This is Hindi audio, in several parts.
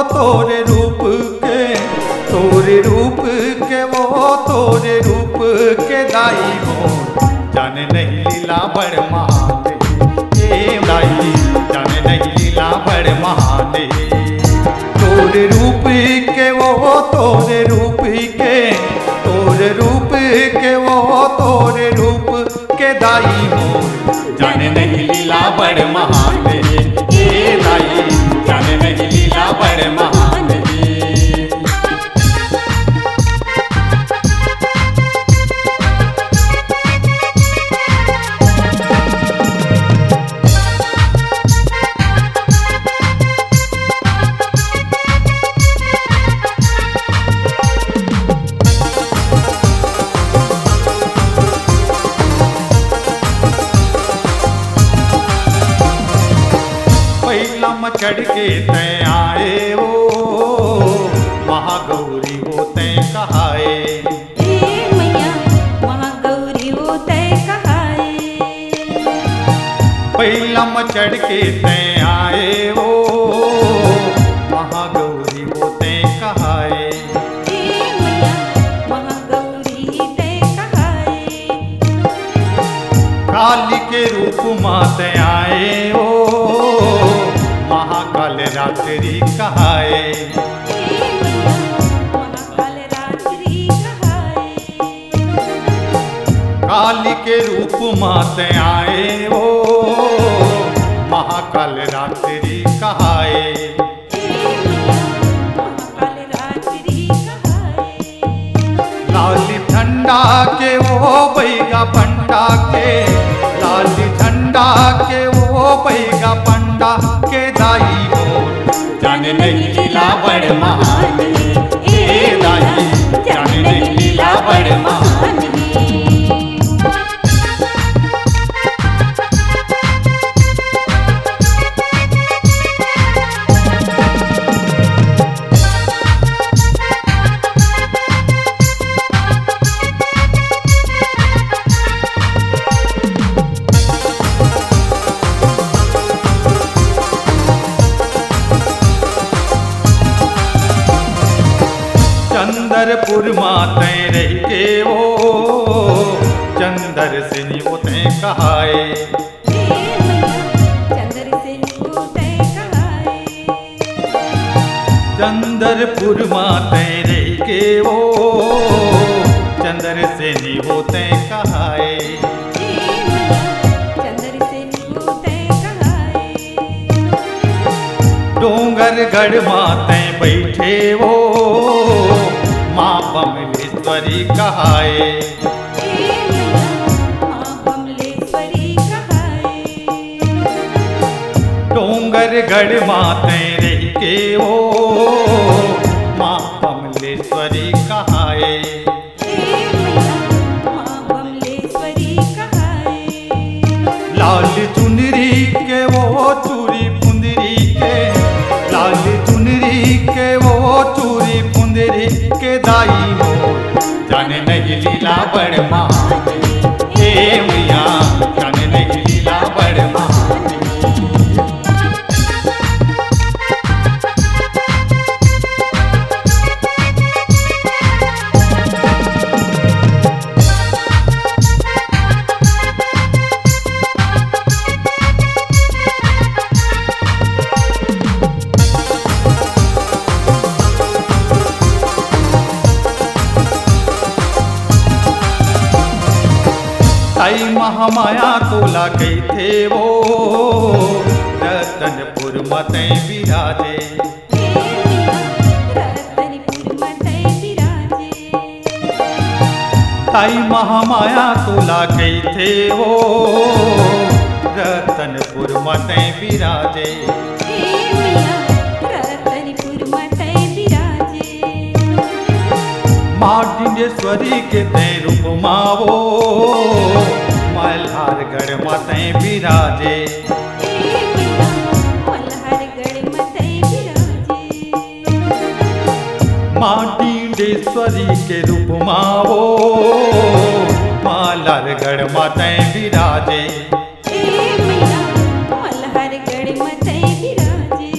तोरे रूप के, तोरे रूप के वो तोरे रूप के दाई हो। जाने नहीं लीला बड़ महान ए दाई, जाने नहीं लीला बड़ महान। तोरे रूप के वो तोरे रूप के, तोरे रूप के वो तोरे रूप के दाई हो। जाने नहीं लीला बड़ महान ए दाई, जाने नहीं लीला बड़ महान। चढ़ के तय आए वो महागौरी वो तय कहाए। मैया महागौरी वो तय कहाए। पहिला चढ़ के तय आए वो महागौरी वो तय कहाए। मैया महागौरी तय कहाए। काली के रूप माते आए वो महाकाल रात्रि कहाए। महाकाल रात्रि कहाए। काली के रूप माते आए वो महाकाल रात्रि कहाए। महाकाल रात्रि कहाए। लाली झंडा के वो बैगा पंडा के, लाली झंडा के वो बैगा पंडा के दाई हो। जाने नहीं लीला बड़ महान ए दाई, जाने नहीं लीला बड़ महान। चंदरपुर माते रह के वो चंदर से वो तय कहाए। चंदर से वो तय कहाए। चंदरपुर माते रह के वो चंदर से वो तय कहाए। चंदर से वो तय कहाए। डोंगरगढ़ माते बैठे वो माँ बमलेश्वरी कहाए। माँ बमलेश्वरी कहाए। डोंगरगढ़ माते रह के वो माँ बमलेश्वरी कहाए। माँ बमलेश्वरी कहाए। लाल चुनरी के वो चूरी फुंदरी के, लाल चुनरी के वो चूरी फुंदरी के दाई हो। जाने नहीं लीला बड़ महान ए मैया, जाने नहीं लीला बड़ महान। आई महामाया तोला कही थे वो रतनपुर मते विराजे। रतनपुर मते विराजे। आई महामाया तोला कही थे वो रतनपुर मते विराजे। रतनपुर मते विराजे। माँ डिंडेश्वरी के ते रूप मावो मल्हारगढ़ मते विराजे। मल्हारगढ़ मते विराजे। माँ डिंडेश्वरी के रूप मावो मल्हारगढ़ मते विराजे। मल्हारगढ़ मते विराजे।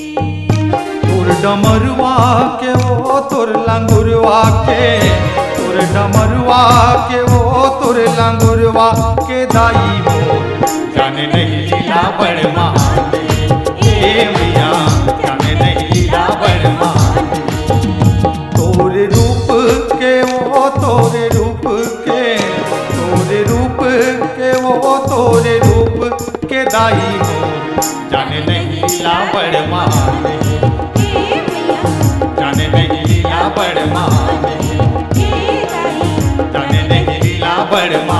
डमरुआ के वो तुर लंगुरवा के, तुर डमरुआ के वो तुर लंगुरवा के दाई मोर जाने नहीं लीला बड़ महान ए मैया जाने नहीं लीला बड़ महान। तोरे रूप के वो तोरे रूप के, तोरे रूप के वो तोरे रूप के दाई मोर जाने नहीं लीला बड़ महान, जाने नहीं लीला बड़ महान, जाने नहीं लीला बड़ महान।